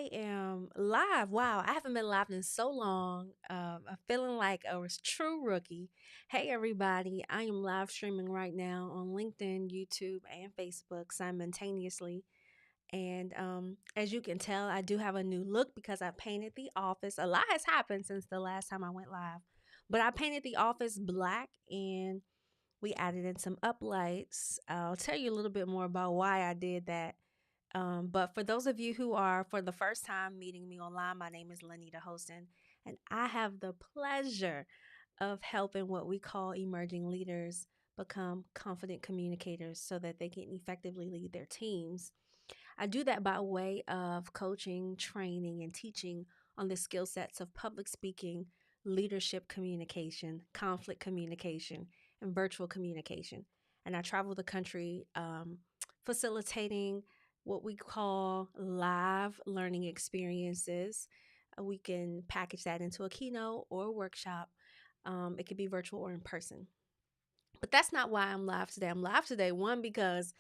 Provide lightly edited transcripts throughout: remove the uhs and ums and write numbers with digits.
I am live. Wow, I haven't been live in so long. I'm feeling like a true rookie. Hey, everybody, I am live streaming right now on LinkedIn, YouTube, and Facebook simultaneously. And as you can tell, I do have a new look because I painted the office. A lot has happened since the last time I went live, but I painted the office black and we added in some uplights. I'll tell you a little bit more about why I did that. But for those of you who are for the first time meeting me online, my name is Lanita Hostin, and I have the pleasure of helping what we call emerging leaders become confident communicators so that they can effectively lead their teams. I do that by way of coaching, training, and teaching on the skill sets of public speaking, leadership communication, conflict communication, and virtual communication. And I travel the country facilitating what we call live learning experiences. We can package that into a keynote or a workshop. It could be virtual or in person. But that's not why I'm live today. I'm live today, one, because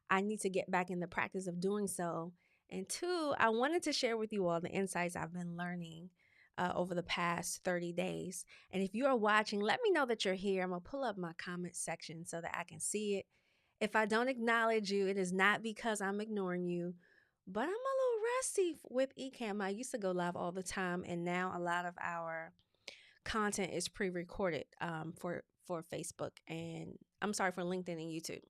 I need to get back in the practice of doing so. And two, I wanted to share with you all the insights I've been learning over the past 30 days. And if you are watching, let me know that you're here. I'm going to pull up my comment section so that I can see it. If I don't acknowledge you, it is not because I'm ignoring you, but I'm a little rusty with Ecamm. I used to go live all the time, and now a lot of our content is pre-recorded for Facebook and I'm sorry for LinkedIn and YouTube.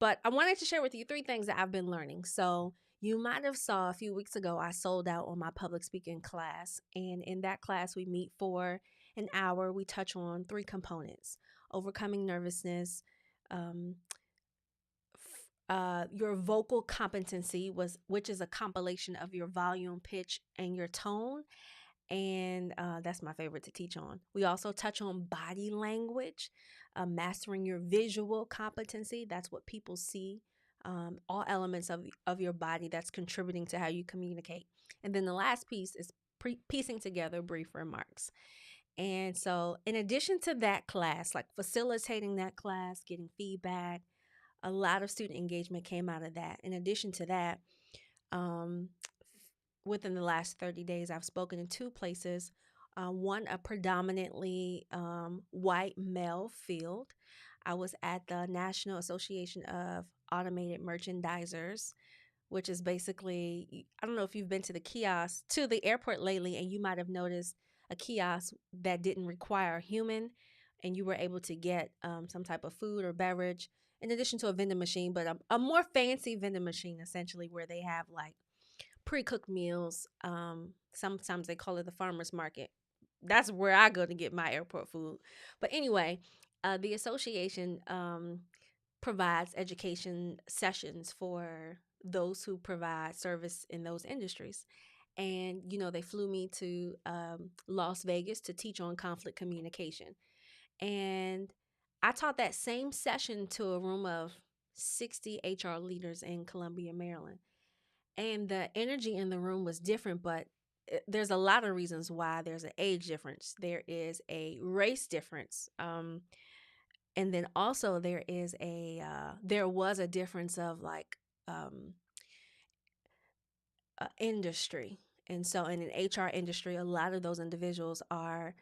But I wanted to share with you three things that I've been learning. So you might have saw a few weeks ago I sold out on my public speaking class, and in that class we meet for an hour. We touch on three components: overcoming nervousness, um, your vocal competency which is a compilation of your volume, pitch, and your tone, and that's my favorite to teach on. We also touch on body language, mastering your visual competency. That's what people see, all elements of your body that's contributing to how you communicate. And then the last piece is piecing together brief remarks. And so, in addition to that class, like facilitating that class, getting feedback, a lot of student engagement came out of that. In addition to that, um, within the last 30 days, I've spoken in two places. One, a predominantly white male field. I was at the National Association of Automated Merchandisers, which is basically, I don't know if you've been to the kiosk, to the airport lately, and you might have noticed a kiosk that didn't require a human, and you were able to get some type of food or beverage in addition to a vending machine, but a more fancy vending machine, essentially, where they have like pre-cooked meals. Sometimes they call it the farmer's market. That's where I go to get my airport food. But anyway, the association provides education sessions for those who provide service in those industries. And, they flew me to Las Vegas to teach on conflict communication. And I taught that same session to a room of 60 HR leaders in Columbia, Maryland, and the energy in the room was different, but there's a lot of reasons why. There's an age difference, there is a race difference, and then also there was a difference of like industry. And so in an HR industry, a lot of those individuals are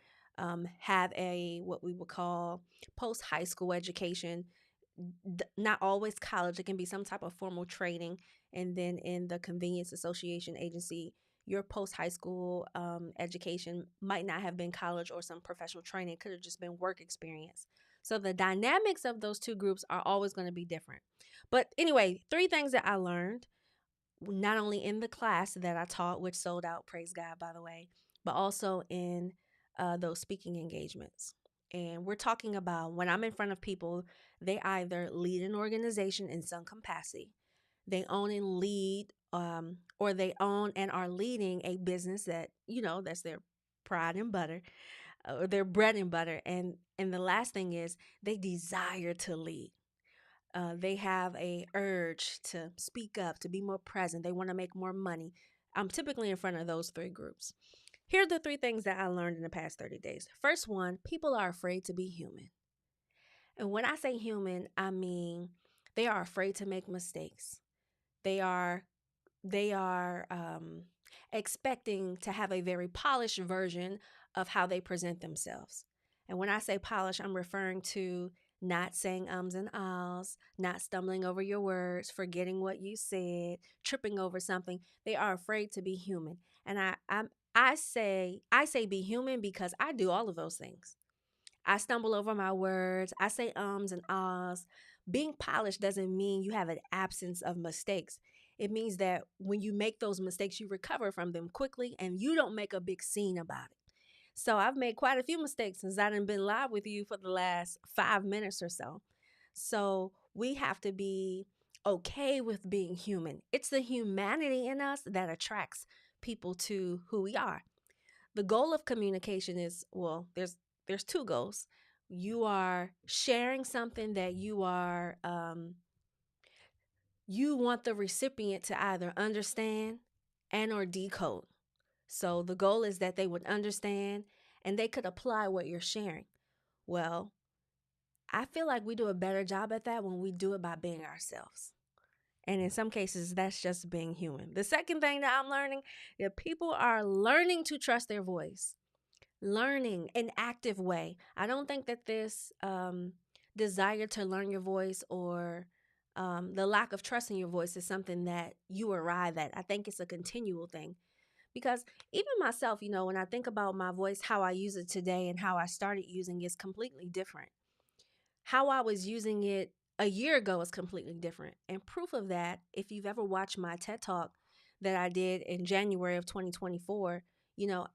have a what we would call post high school education, not always college. It can be some type of formal training. And then in the convenience association agency, your post high school education might not have been college or some professional training. It could have just been work experience. So the dynamics of those two groups are always going to be different. But anyway, three things that I learned, not only in the class that I taught, which sold out, praise God, by the way, but also in those speaking engagements. And we're talking about when I'm in front of people, they either lead an organization in some capacity, they own and lead, or they own and are leading a business that, that's their pride and butter, or their bread and butter. And the last thing is they desire to lead. They have a urge to speak up, to be more present. They want to make more money. I'm typically in front of those three groups. Here are the three things that I learned in the past 30 days. First one, people are afraid to be human. And when I say human, I mean they are afraid to make mistakes. They are expecting to have a very polished version of how they present themselves. And when I say polished, I'm referring to not saying ums and ahs, not stumbling over your words, forgetting what you said, tripping over something. They are afraid to be human. And I say be human because I do all of those things. I stumble over my words. I say ums and ahs. Being polished doesn't mean you have an absence of mistakes. It means that when you make those mistakes, you recover from them quickly and you don't make a big scene about it. So I've made quite a few mistakes since I done been live with you for the last 5 minutes or so. So we have to be okay with being human. It's the humanity in us that attracts people to who we are. The goal of communication is, well, there's two goals. You are sharing something that you want the recipient to either understand and or decode. So the goal is that they would understand and they could apply what you're sharing. Well, I feel like we do a better job at that when we do it by being ourselves. And in some cases, that's just being human. The second thing that I'm learning, that people are learning to trust their voice, learning an active way. I don't think that this desire to learn your voice or the lack of trust in your voice is something that you arrive at. I think it's a continual thing. Because even myself, when I think about my voice, how I use it today and how I started using it is completely different. How I was using it a year ago is completely different. And proof of that, if you've ever watched my TED Talk that I did in January of 2024,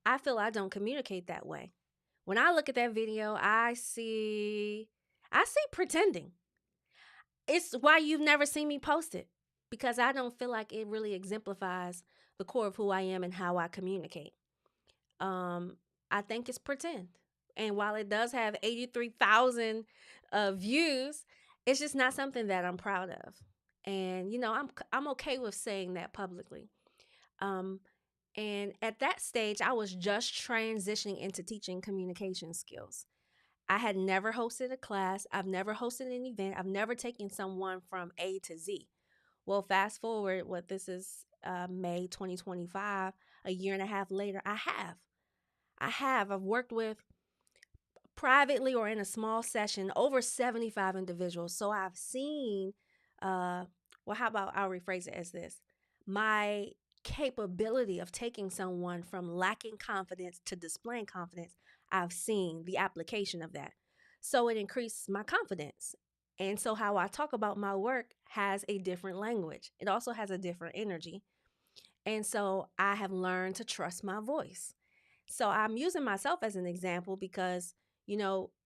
I feel I don't communicate that way. When I look at that video, I see pretending. It's why you've never seen me post it, because I don't feel like it really exemplifies the core of who I am and how I communicate. Um, I think it's pretend. And while it does have 83,000 views, it's just not something that I'm proud of. And I'm okay with saying that publicly. Um, and at that stage, I was just transitioning into teaching communication skills. I had never hosted a class. I've never hosted an event. I've never taken someone from A to Z. Well, fast forward, what this is May 2025, a year and a half later, I have. I've worked with privately or in a small session over 75 individuals. So I've seen, how about I'll rephrase it as this: my capability of taking someone from lacking confidence to displaying confidence, I've seen the application of that. So it increased my confidence. And so how I talk about my work has a different language, it also has a different energy. And so I have learned to trust my voice. So I'm using myself as an example because,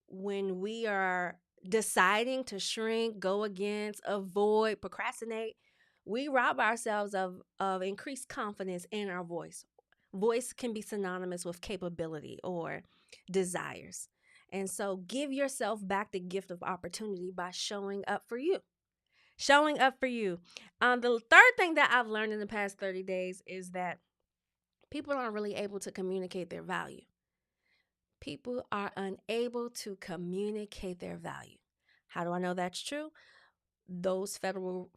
when we are deciding to shrink, go against, avoid, procrastinate, we rob ourselves of increased confidence in our voice. Voice can be synonymous with capability or desires. And so give yourself back the gift of opportunity by showing up for you. Showing up for you. The third thing that I've learned in the past 30 days is that people aren't really able to communicate their value. People are unable to communicate their value. How do I know that's true? Those federal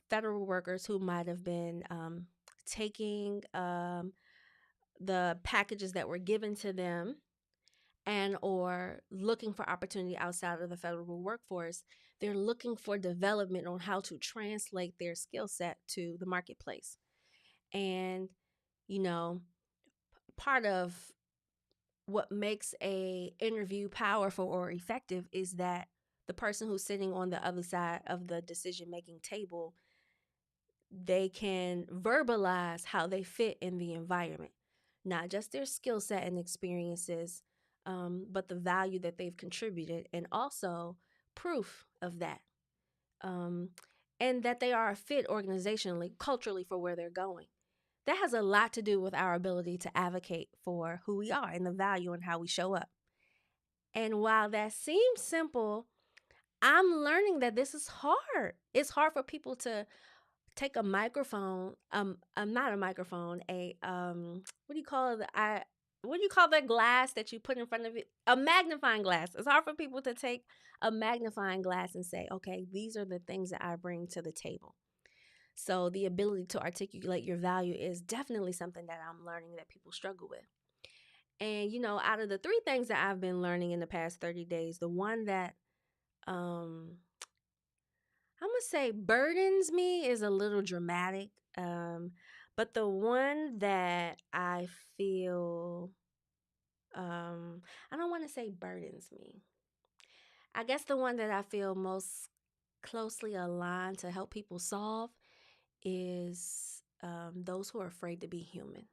workers who might have been taking the packages that were given to them and or looking for opportunity outside of the federal workforce, they're looking for development on how to translate their skill set to the marketplace. And, part of what makes a interview powerful or effective is that the person who's sitting on the other side of the decision making table, they can verbalize how they fit in the environment, not just their skill set and experiences, but the value that they've contributed, and also proof of that, um, and that they are a fit organizationally, culturally, for where they're going. That has a lot to do with our ability to advocate for who we are and the value and how we show up. And while that seems simple, I'm learning that this is hard. It's hard for people to take a microphone, not a microphone, what do you call it? What do you call that glass that you put in front of it? A magnifying glass. It's hard for people to take a magnifying glass and say, okay, these are the things that I bring to the table. So the ability to articulate your value is definitely something that I'm learning that people struggle with. And out of the three things that I've been learning in the past 30 days, the one that um I'm gonna say burdens me is a little dramatic. But the one that I feel I don't want to say burdens me. I guess the one that I feel most closely aligned to help people solve is those who are afraid to be human.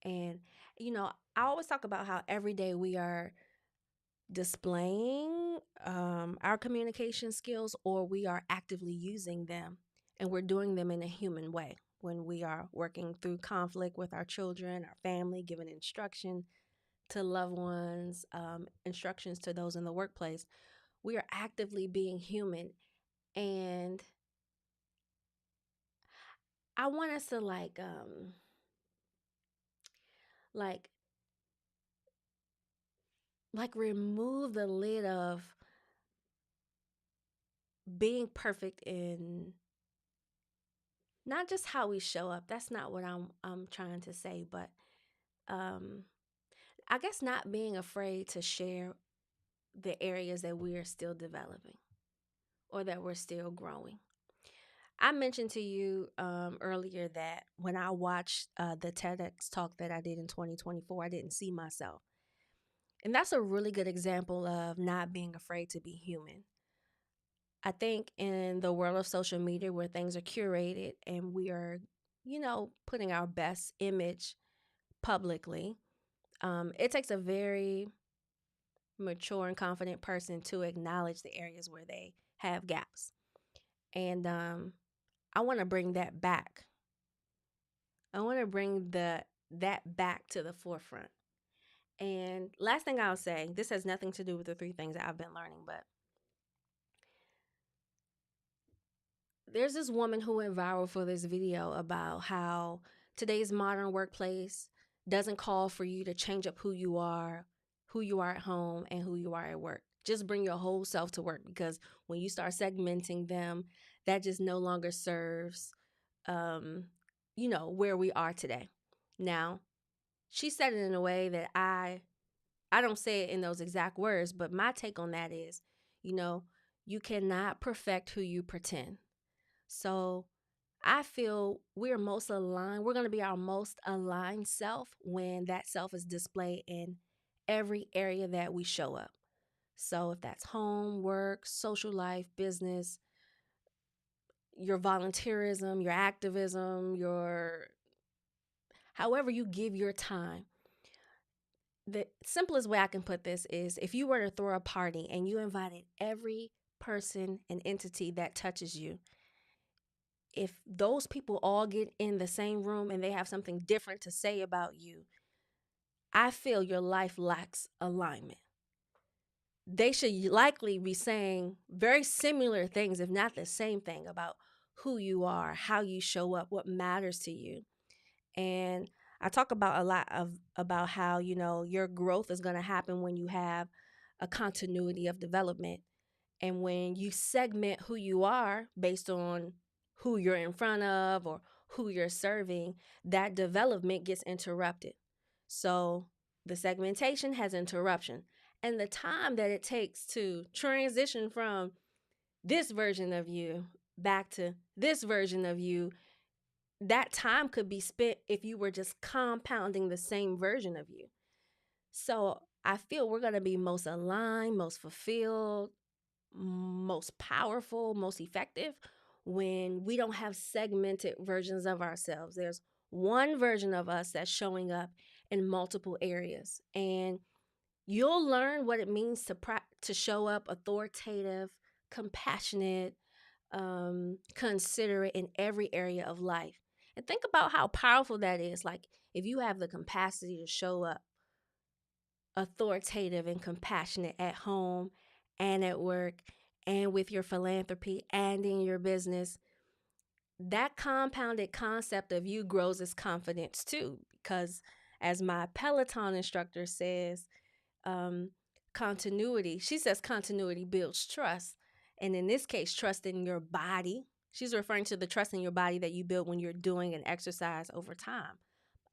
And, I always talk about how every day we are displaying our communication skills or we are actively using them, and we're doing them in a human way when we are working through conflict with our children, our family, giving instruction to loved ones, instructions to those in the workplace. We are actively being human. And I want us to like remove the lid of being perfect in not just how we show up. That's not what I'm trying to say, but um I guess not being afraid to share the areas that we are still developing or that we're still growing. I mentioned to you earlier that when I watched the TEDx talk that I did in 2024, I didn't see myself. And that's a really good example of not being afraid to be human. I think in the world of social media where things are curated and we are, putting our best image publicly, it takes a very mature and confident person to acknowledge the areas where they have gaps. And I want to bring that back. I want to bring that back to the forefront. And last thing I'll say, this has nothing to do with the three things that I've been learning, but there's this woman who went viral for this video about how today's modern workplace doesn't call for you to change up who you are at home, and who you are at work. Just bring your whole self to work, because when you start segmenting them, that just no longer serves, um, where we are today. Now, she said it in a way that I don't say it in those exact words, but my take on that is, you know, you cannot perfect who you pretend. So I feel we're most aligned. We're going to be our most aligned self when that self is displayed in every area that we show up. So if that's home, work, social life, business, your volunteerism, your activism, your however you give your time. The simplest way I can put this is if you were to throw a party and you invited every person and entity that touches you, if those people all get in the same room and they have something different to say about you, I feel your life lacks alignment. They should likely be saying very similar things, if not the same thing, about who you are, how you show up, what matters to you. And I talk about a lot of about how, your growth is going to happen when you have a continuity of development. And when you segment who you are based on who you're in front of or who you're serving, that development gets interrupted. So the segmentation has interruption. And the time that it takes to transition from this version of you back to this version of you, that time could be spent if you were just compounding the same version of you. So I feel we're going to be most aligned, most fulfilled, most powerful, most effective when we don't have segmented versions of ourselves. There's one version of us that's showing up in multiple areas, and you'll learn what it means to show up authoritative, compassionate, considerate in every area of life. And think about how powerful that is. Like, if you have the capacity to show up authoritative and compassionate at home and at work and with your philanthropy and in your business, that compounded concept of you grows its confidence too. Because as my Peloton instructor says, continuity, she says continuity builds trust. And in this case, trust in your body, She's referring to the trust in your body that you build when you're doing an exercise over time.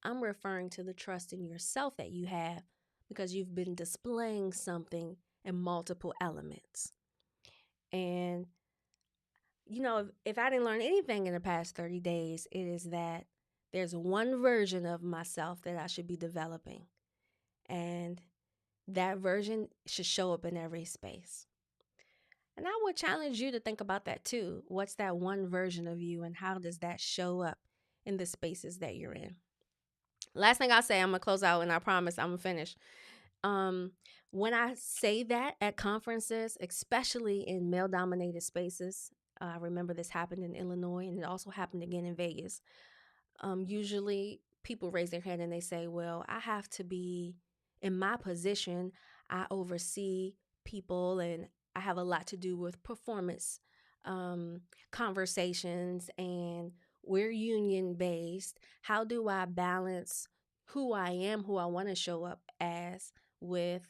I'm referring to the trust in yourself that you have because you've been displaying something in multiple elements. And, if I didn't learn anything in the past 30 days, it is that there's one version of myself that I should be developing. And that version should show up in every space. And I would challenge you to think about that too. What's that one version of you, and how does that show up in the spaces that you're in? Last thing I'll say, I'm going to close out, and I promise I'm going to finish. When I say that at conferences, especially in male dominated spaces, I remember this happened in Illinois, and it also happened again in Vegas. Usually people raise their hand and they say, well, I have to be in my position. I oversee people and I have a lot to do with performance conversations, and we're union based. How do I balance who I am, who I want to show up as, with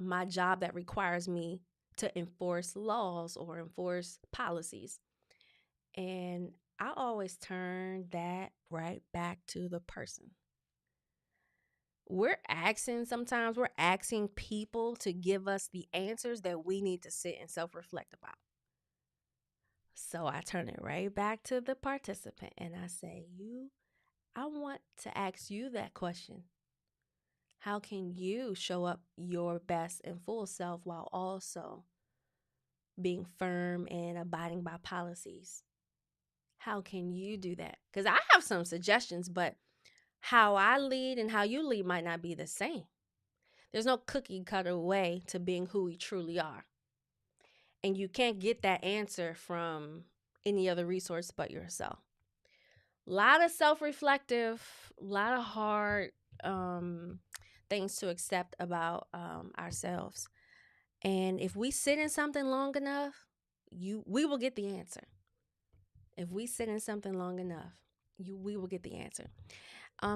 my job that requires me to enforce laws or enforce policies? And I always turn that right back to the person. Sometimes we're asking people to give us the answers that we need to sit and self reflect about. So I turn it right back to the participant and I say, I want to ask you that question. How can you show up your best and full self while also being firm and abiding by policies? How can you do that? Because I have some suggestions, but how I lead and how you lead might not be the same. There's no cookie cutter way to being who we truly are. And you can't get that answer from any other resource but yourself. A lot of self-reflective, a lot of hard things to accept about ourselves. And if we sit in something long enough, we will get the answer. If we sit in something long enough, we will get the answer.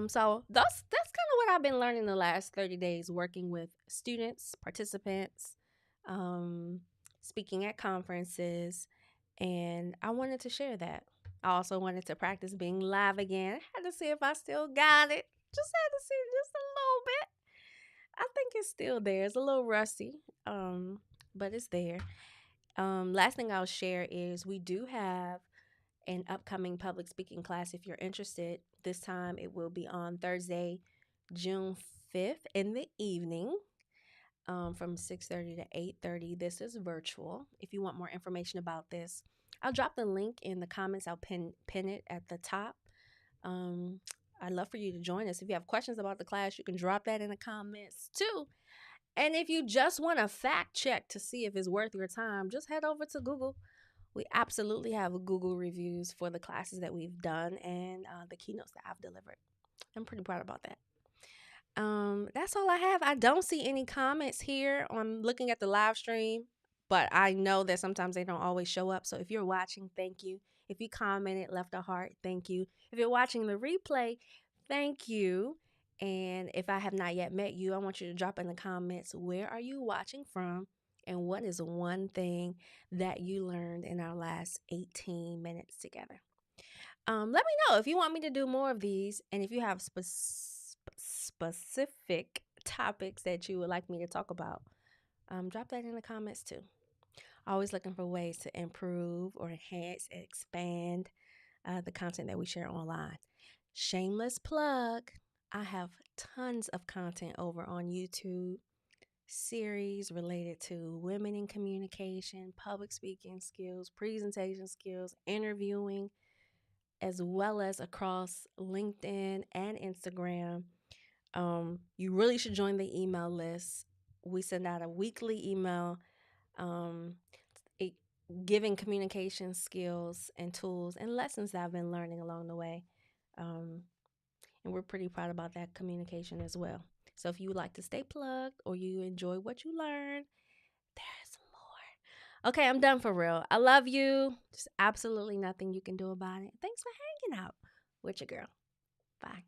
So that's kind of what I've been learning the last 30 days, working with students, participants, speaking at conferences, and I wanted to share that. I also wanted to practice being live again. I had to see if I still got it. Just had to see just a little bit. I think it's still there. It's a little rusty, but it's there. Last thing I'll share is we do have an upcoming public speaking class. If you're interested, this time it will be on Thursday, June 5th in the evening, from 6:30 to 8:30. This is virtual. If you want more information about this, I'll drop the link in the comments. I'll pin it at the top. I'd love for you to join us. If you have questions about the class, you can drop that in the comments too. And if you just want a fact check to see if it's worth your time, just head over to Google. We absolutely have Google reviews for the classes that we've done and the keynotes that I've delivered. I'm pretty proud about that. That's all I have. I don't see any comments here on looking at the live stream, but I know that sometimes they don't always show up. So if you're watching, thank you. If you commented, left a heart, thank you. If you're watching the replay, thank you. And if I have not yet met you, I want you to drop in the comments, where are you watching from? And what is one thing that you learned in our last 18 minutes together? Let me know if you want me to do more of these, and if you have specific topics that you would like me to talk about. Drop that in the comments too. Always looking for ways to improve or enhance and expand the content that we share online. Shameless plug. I have tons of content over on YouTube, series related to women in communication, public speaking skills, presentation skills, interviewing, as well as across LinkedIn and Instagram. You really should join the email list. We send out a weekly email giving communication skills and tools and lessons that I've been learning along the way. And we're pretty proud about that communication as well. So if you would like to stay plugged or you enjoy what you learn, there's more. Okay, I'm done for real. I love you. There's absolutely nothing you can do about it. Thanks for hanging out with your girl. Bye.